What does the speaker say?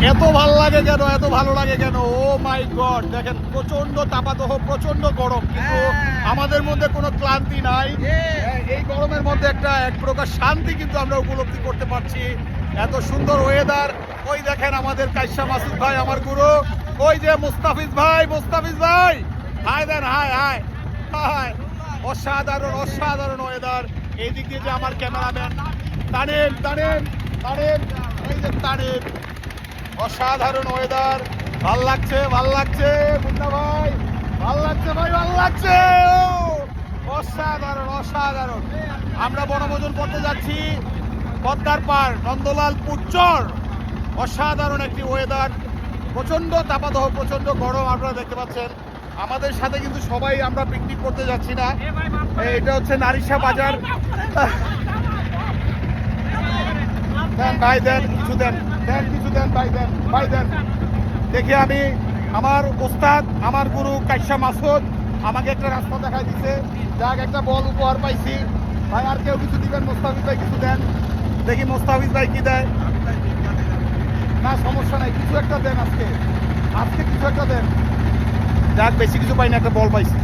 এত ভালো লাগে কেন, এত ভালো লাগে কেন? ও মাই গড, দেখেন প্রচন্ড তাপাদহ, প্রচন্ড গরম, কিন্তু আমাদের মধ্যে কোনো ক্লান্তি নাই। এই গরমের মধ্যে একটা এক প্রকার শান্তি কিন্তু আমরা উপলব্ধি করতে পারছি। এত সুন্দর ওয়েদার। ওই দেখেন আমাদের কাইসা মাসুদ ভাই, আমার গুরু। ওই যে মুস্তাফিজ ভাই, মুস্তাফিজ ভাই হাই দেন, হাই হাই হাই। অসাধারণ অসাধারণ ওয়েদার। এই দিক দিয়ে যে আমার ক্যামেরাম্যান তানেন তানেন তানেন, এই যে তানেন। অসাধারণ ওয়েদার, ভাল লাগছে ভাল লাগছে মুন্না ভাই, ভাল লাগছে ভাই, ভাল লাগছে। অসাধারণ অসাধারণ। আমরা বনভোজন করতে যাচ্ছি পদ্মার পার, নন্দলাল পুচ্চর। অসাধারণ একটি ওয়েদার, প্রচন্ড তাপাদহ, প্রচন্ড গরম আপনারা দেখতে পাচ্ছেন। আমাদের সাথে কিন্তু সবাই আমরা পিকনিক করতে যাচ্ছি না। এটা হচ্ছে নারিশা বাজার। দেন ভাই, দেন কিছু দেন, দেন কিছু দেন ভাই, দেন ভাই দেন। দেখি আমি, আমার ওস্তাদ, আমার গুরু কাইসা মাসুদ আমাকে একটা রাস্তা দেখাই দিচ্ছে। যাক, একটা বল উপহার পাইছি। ভাই আর কেউ কিছু দিবেন? মোস্তাফিজ ভাই কিছু দেন, দেখি মোস্তাফিজ ভাই কি দেয়। না সমস্যা নাই, কিছু একটা দেন আজকে, আজকে কিছু একটা দেন। যাক, বেশি কিছু পাই না, একটা বল পাইছি।